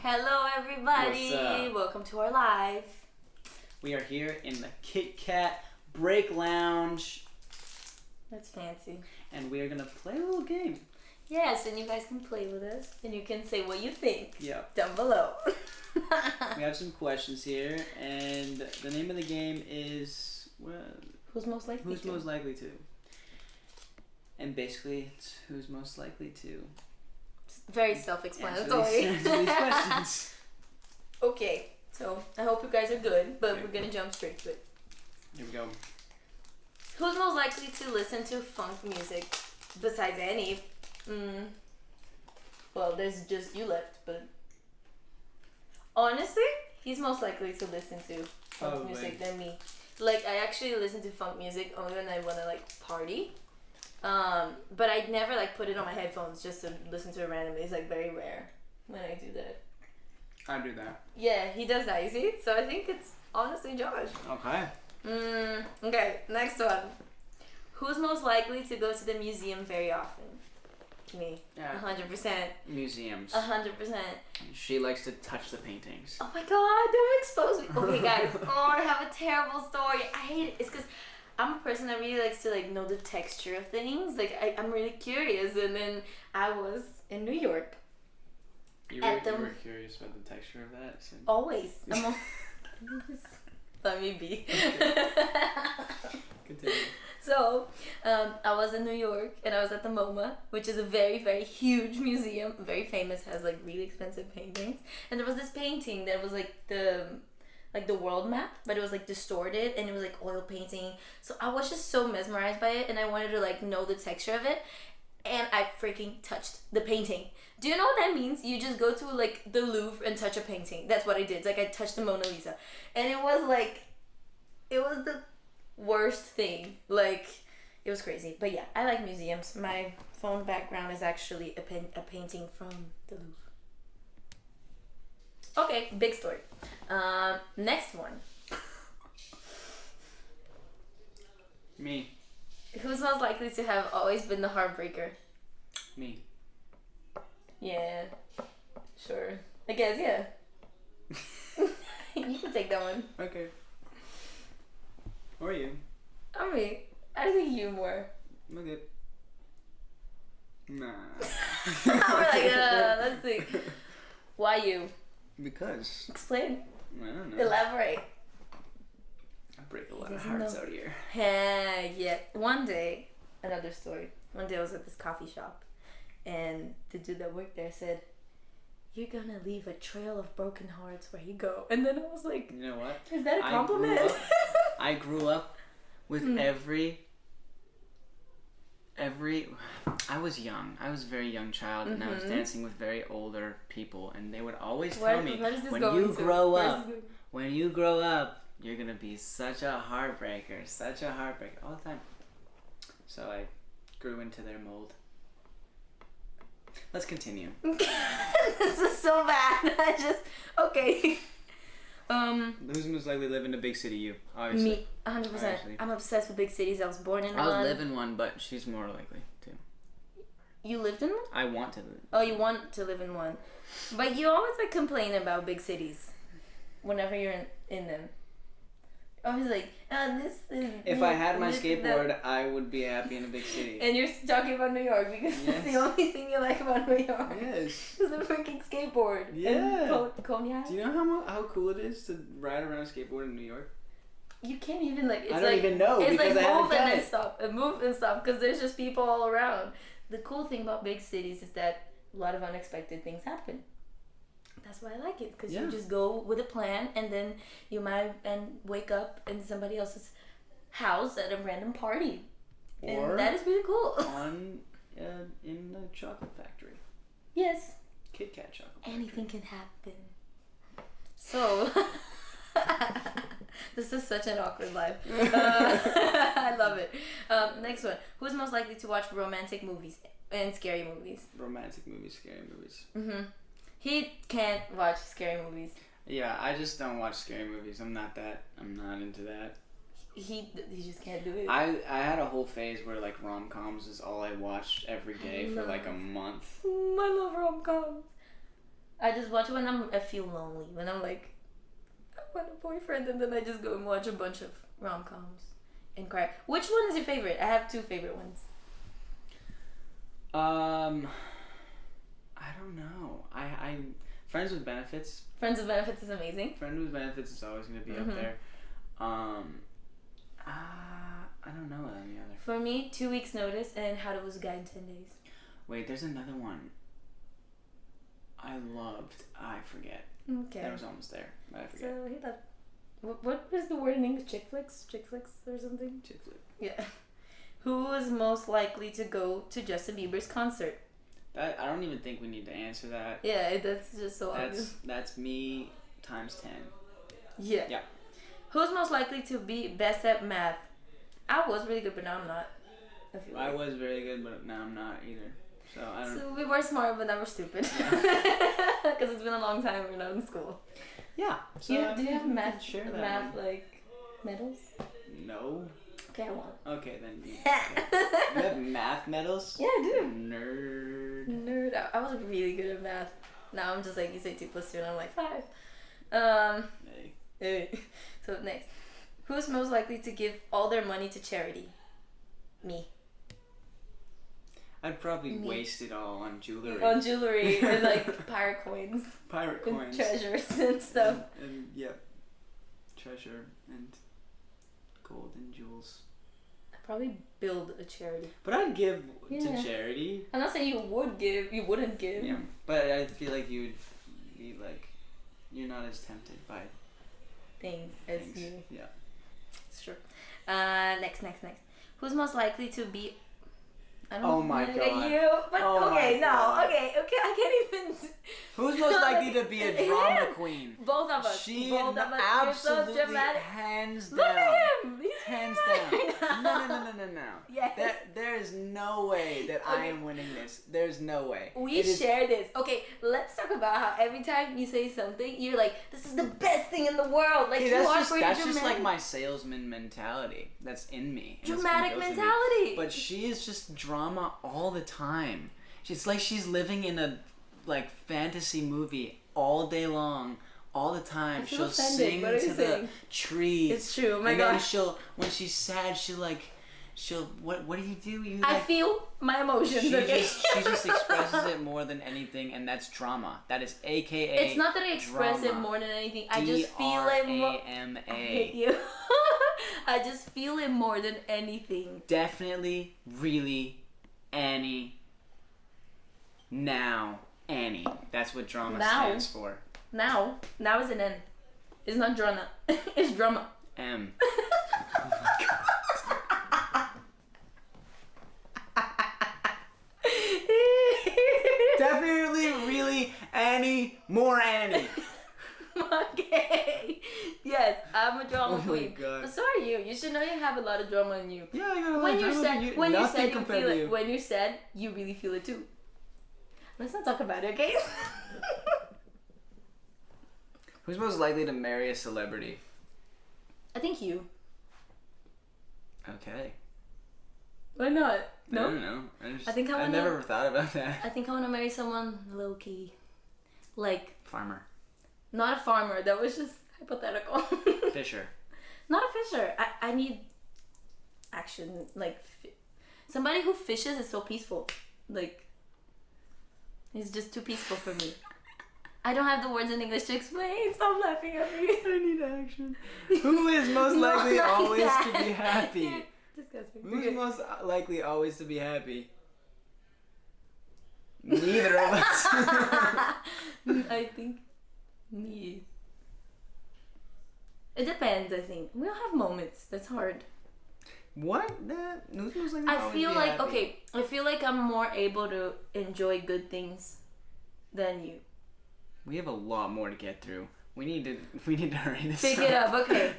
Hello everybody! What's up? Welcome to our live. We are here in the Kit Kat Break Lounge. That's fancy. And we are going to play a little game. Yes, and you guys can play with us. And you can say what you think down below. We have some questions here. And the name of the game is... Well, Who's most likely Who's to? most likely to. And basically, it's who's most likely to. It's very self-explanatory. Answer these questions. Okay, so I hope you guys are good, but we're gonna jump straight to it. Here we go. Who's most likely to listen to funk music besides Annie? Well, there's just you left, but honestly, he's most likely to listen to funk music than me. Like, I actually listen to funk music only when I wanna like party. But I never like put it on my headphones just to listen to it randomly. It's like very rare when I do that. I do that. Yeah, he does that, you see? So I think it's honestly Josh. Okay. Okay, next one. Who's most likely to go to the museum very often? Me. Yeah. 100%. Museums. 100%. She likes to touch the paintings. Oh my god, don't expose me. Okay guys, I have a terrible story. I hate it. It's because I'm a person that really likes to like know the texture of things. Like I'm really curious, and then I was in New York. You were curious about the texture of that? So. Always. Let me be. Okay. Continue. So, I was in New York and I was at the MoMA, which is a very, very huge museum, very famous, has like really expensive paintings. And there was this painting that was like the world map, but it was like distorted and it was like oil painting. So I was just so mesmerized by it and I wanted to like know the texture of it. And I freaking touched the painting. Do you know what that means? You just go to like the Louvre and touch a painting. That's what I did. It's like I touched the Mona Lisa. And it was the worst thing. Like, it was crazy. But yeah, I like museums. My phone background is actually a painting from the Louvre. Okay, big story. Next one. Me. Who's most likely to have always been the heartbreaker? Me. Yeah. Sure. I guess, yeah. You can take that one. Okay. Or you. I mean, I think you more. Okay. Nah. We're like, let's see. Why you? Because. Explain. I don't know. Elaborate. I break a lot of hearts out here. Yeah. One day, another story. One day I was at this coffee shop, and the dude that worked there said, "You're gonna leave a trail of broken hearts where you go." And then I was like, you know what? Is that a compliment? I grew up with every. I was young. I was a very young child, and I was dancing with very older people, and they would always tell me, when you grow up, you're gonna be such a heartbreaker, all the time. So I grew into their mold. Let's continue. This is so bad. Okay. Who's most likely to live in a big city? You, obviously. Me, 100%. Obviously. I'm obsessed with big cities. I was born in one. I live in one, but she's more likely to. You lived in one? I want to live. Oh, you want to live in one. But you always like complain about big cities whenever you're in them. Always like, this is... If I had my skateboard, I would be happy in a big city. And you're talking about New York because it's the only thing you like about New York. Yes. It's a freaking skateboard. Yeah. Cognac. Do you know how cool it is to ride around a skateboard in New York? You can't even like... It's I don't even know it's because like I haven't move done and then it. stop. And move and stop because there's just people all around. The cool thing about big cities is that a lot of unexpected things happen. That's why I like it, because you just go with a plan, and then you might wake up in somebody else's house at a random party, or and that is really cool. In the chocolate factory. Yes. Kit Kat chocolate. Anything can happen. So, this is such an awkward life. I love it. Next one. Who's most likely to watch romantic movies and scary movies? Romantic movies, scary movies. He can't watch scary movies. Yeah, I just don't watch scary movies. I'm not into that. He just can't do it. I had a whole phase where like rom-coms is all I watched every day for like a month. I love rom-coms. I just watch it when I feel lonely. When I'm like, I want a boyfriend, and then I just go and watch a bunch of rom-coms and cry. Which one is your favorite? I have 2 favorite ones. I don't know. I Friends with Benefits. Friends with Benefits is amazing. Friends with Benefits is always going to be up there. I don't know any other. For me, 2 Weeks Notice and How to Lose a Guy in 10 Days. Wait, there's another one I loved. I forget. Okay. That was almost there, but I forget. So, hey, what is the word in English? Chick flicks? Chick flicks or something? Chick flick. Yeah. Who is most likely to go to Justin Bieber's concert? I don't even think we need to answer that. Yeah, that's just so obvious. That's me times 10. Yeah. Yeah. Who's most likely to be best at math? I was really good, but now I'm not. I was very good, but now I'm not either. So I don't. So we were smart, but now we're stupid. Because it's been a long time we're not in school. Yeah. So do you have math one. like medals? No. Okay, I won. Okay, then you have math medals? Yeah, I do. Nerd. I was really good at math. Now I'm just like, you say 2 + 2 and I'm like 5. Hey. So next. Who's most likely to give all their money to charity? Me. I'd probably waste it all on jewelry. On jewelry and like pirate coins. Pirate coins. And treasures and stuff. And treasure and gold and jewels. I'd probably build a charity. But I'd give to charity. I'm not saying you wouldn't give. Yeah, but I feel like you'd be like, you're not as tempted by things as you. Yeah. It's true. Next. Who's most likely to be? I don't oh my god. You, but okay, I can't even. Who's most likely to be a drama queen? Both of us. Both of us. Absolutely, so dramatic. Hands down. Look at him. Hands down. No. Yes. There is no way that I am winning this. There's no way. We share this. Okay, let's talk about how every time you say something, you're like, "This is the best thing in the world." Like, that's just like my salesman mentality. That's in me. Dramatic mentality. But she is just drama all the time. It's like she's living in a fantasy movie all day long. All the time. She'll sing to the trees. It's true. Oh my and gosh. then when she's sad, what do you do? I feel my emotions. She just expresses it more than anything, and that's drama. That is AKA. It's not that I express it more than anything. I just feel it more. DRAMA. I hate you. I just feel it more than anything. Definitely, really, Annie. Now, Annie. That's what drama stands for. Now is an N. It's not drama. It's drama. M. Oh my god. Definitely, really, Annie, more Annie. Okay. Yes, I'm a drama queen. Oh my god. But so are you. You should know you have a lot of drama in you. Yeah, I got a lot of drama. When you're sad, you feel it. When you're sad, you really feel it too. Let's not talk about it, okay? Who's most likely to marry a celebrity? I think you. Okay. Why not? No? I don't know. I never thought about that. I think I want to marry someone low key. Like. Farmer. Not a farmer. That was just hypothetical. Fisher. Not a fisher. I need action. Like, somebody who fishes is so peaceful. Like, it's just too peaceful for me. I don't have the words in English to explain. Stop laughing at me. I need action. Who is most likely always to be happy? You're disgusting. Who's most likely always to be happy? Neither of us. I think me. It depends, I think. We all have moments. That's hard. What? Who's most likely I feel like, okay, I feel like I'm more able to enjoy good things than you. We have a lot more to get through. We need to hurry this Pick it up, okay.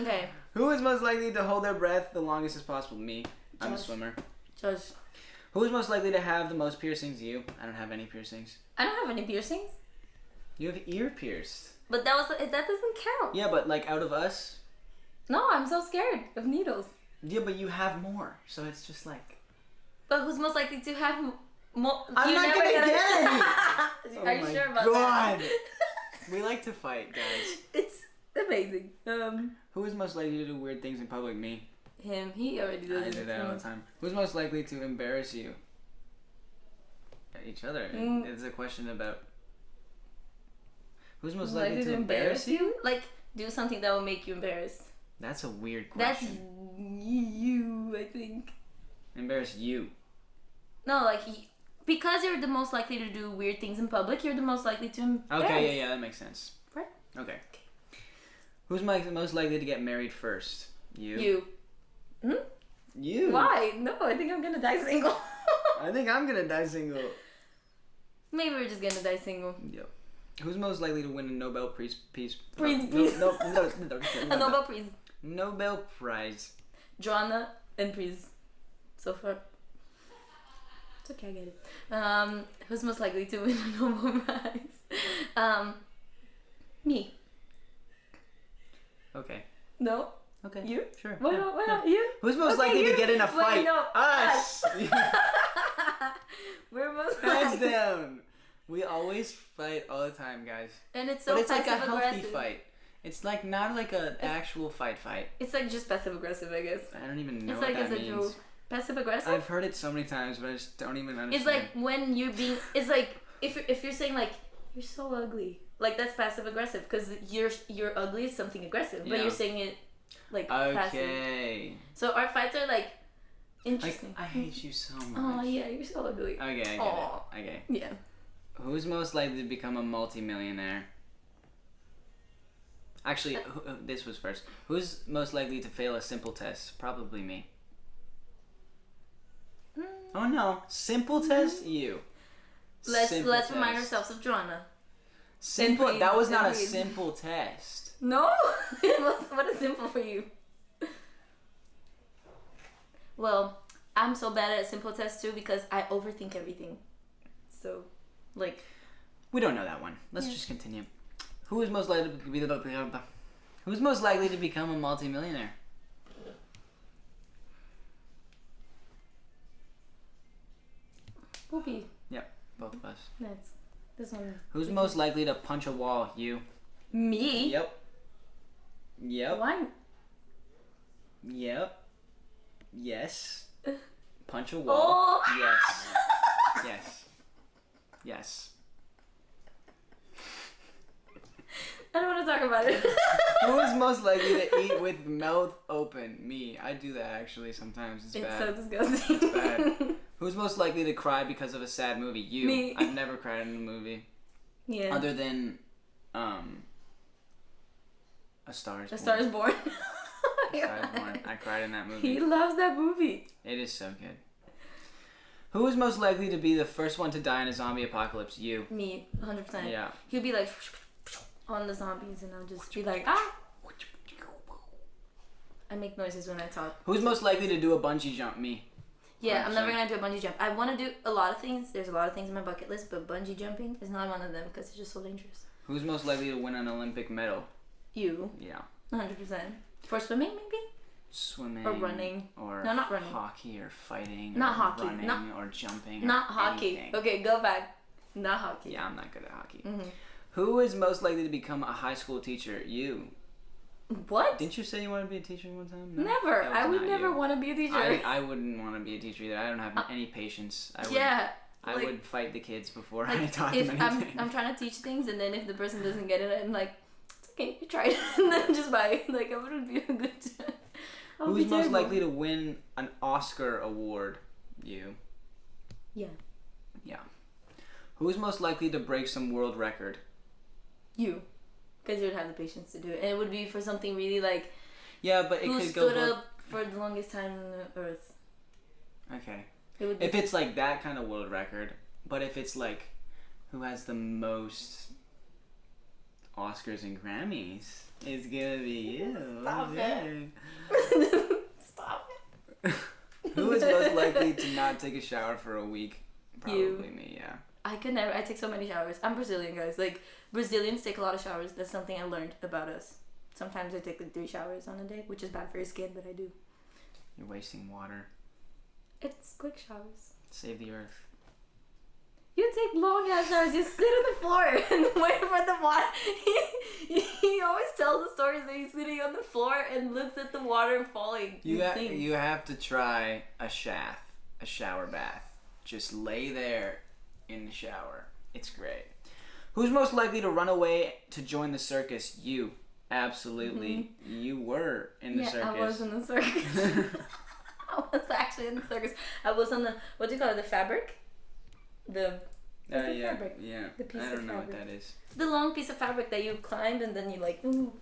Okay. Who is most likely to hold their breath the longest as possible? Me. I'm a swimmer. Judge. Who is most likely to have the most piercings? You. I don't have any piercings. I don't have any piercings. You have ear pierced. But that doesn't count. Yeah, but like out of us. No, I'm so scared of needles. Yeah, but you have more, so it's just like. But who's most likely to have I'm not gonna get it! Are you sure about that? We like to fight, guys. It's amazing. Who is most likely to do weird things in public? Me. Him. He already does it. I do that all the time. Who's most likely to embarrass you? Each other. It's a question about who's most likely to embarrass you? Like, do something that will make you embarrassed. That's a weird question. That's you, I think. Embarrass you. No, like, because you're the most likely to do weird things in public, you're the most likely to embarrass. Okay, yeah, that makes sense. Right? Okay. Who's most likely to get married first? You. You. Hmm? You. Why? No, I think I'm gonna die single. I think I'm gonna die single. Maybe we're just gonna die single. Yep. Who's most likely to win a Nobel Peace? No, a Nobel Prize. Nobel Prize. Joanna and Prize. So far. It's okay, I get it. Who's most likely to win a Nobel Prize? Me. Okay. No? Okay. You? Sure. Why not you? Who's most likely to get in a fight? Wait, no. Us! We're most Hands likely. down. We always fight all the time, guys. And it's so but it's like a healthy passive-aggressive. fight. It's like not like an actual fight. It's like just passive aggressive, I guess. I don't even know It's what like that as a means. joke. Passive aggressive? I've heard it so many times, but I just don't even understand. It's like when you're being. It's like if you're saying like you're so ugly, like that's passive aggressive because you're ugly is something aggressive, but you're saying it like passive. Okay. So our fights are like interesting. Like, I hate you so much. Oh yeah, you're so ugly. Okay, I get it. Okay. Yeah. Who's most likely to become a multimillionaire? Actually, this was first. Who's most likely to fail a simple test? Probably me. Oh no, simple test? You. Let's remind ourselves of Joanna. Simple. Please, that was not please. a simple test. No, it was. What is simple for you? Well, I'm so bad at simple tests too because I overthink everything. So, like. We don't know that one. Let's just continue. Who is most likely to be Who's most likely to become a multimillionaire? Poopy. Yep, both of us. That's this one. Who's most likely to punch a wall? You. Me? Yep. Yep. Why? Yep. Yes. Punch a wall. Oh. Yes. Yes. Yes. I don't want to talk about it. Who is most likely to eat with mouth open? Me. I do that actually sometimes. It's bad. So disgusting. It's bad. Who's most likely to cry because of a sad movie? You. Me. I've never cried in a movie. Yeah. Other than, A Star is Born. A Star is Born. A Star is Born. I cried in that movie. He loves that movie. It is so good. Who is most likely to be the first one to die in a zombie apocalypse? You. Me, 100%. Yeah. He'll be like on the zombies, and I'll just be like, ah. I make noises when I talk. Who's most likely to do a bungee jump? Me. Yeah, 100%. I'm never gonna do a bungee jump. I want to do a lot of things. There's a lot of things in my bucket list, but bungee jumping is not one of them because it's just so dangerous. Who's most likely to win an Olympic medal? You. Yeah. 100%. For swimming, maybe? Swimming. Or running. Or no, not running. Hockey or fighting. Not or hockey. Running not, or jumping. Not or hockey. anything. Okay, go back. Not hockey. Yeah, I'm not good at hockey. Mm-hmm. Who is most likely to become a high school teacher? You. What? Didn't you say you wanted to be a teacher one time? No? Never. I would never want to be a teacher. I wouldn't want to be a teacher either. I don't have any patience. I would fight the kids before I taught them anything. I'm trying to teach things, and then if the person doesn't get it, I'm like, it's okay, you tried, and then just bye. Like, I wouldn't be a good. Who's most likely to win an Oscar award? You. Yeah. Yeah. Who's most likely to break some world record? You. Because you would have the patience to do it. And it would be for something really like... Yeah, but it could go... Who stood up for the longest time on the earth. Okay. It would be... If it's like that kind of world record, but if it's like who has the most Oscars and Grammys, it's gonna be you. Stop it. Stop it. Who is most likely to not take a shower for a week? Probably you. Me, yeah. I could never. I take so many showers. I'm Brazilian, guys. Like, Brazilians take a lot of showers. That's something I learned about us. Sometimes I take like 3 showers on a day, which is bad for your skin, but I do. You're wasting water. It's quick showers. Save the earth. You take long ass showers. You sit on the floor and wait for the water. He always tells the stories that he's sitting on the floor and looks at the water falling. You have to try a shower bath. Just lay there in the shower. It's great. Who's most likely to run away to join the circus? You. Absolutely. Mm-hmm. You were in the circus. I was in the circus. I was actually in the circus. I was on the, what do you call it, the fabric? The fabric. Yeah. The piece I don't of know fabric. what that is. The long piece of fabric that you climbed and then you like, ooh.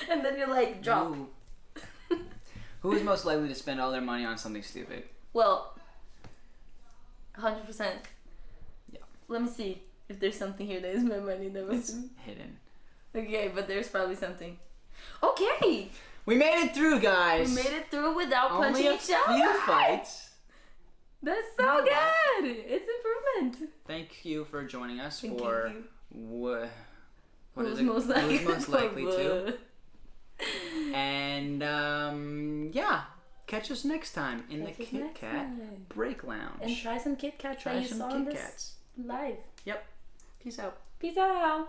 And then you like drop. Who is most likely to spend all their money on something stupid? Well, 100%. Yeah. Let me see if there's something here that is my money that was hidden. Okay, but there's probably something. Okay. We made it through, guys. We made it through without punching each other. Only a few fights. That's so good. It's improvement. Thank you for joining us Thank for you. Who's most likely to. And yeah, catch us next time in the Kit Kat Break Lounge. And try some Kit Kats that you saw on this live. Yep. Peace out. Peace out.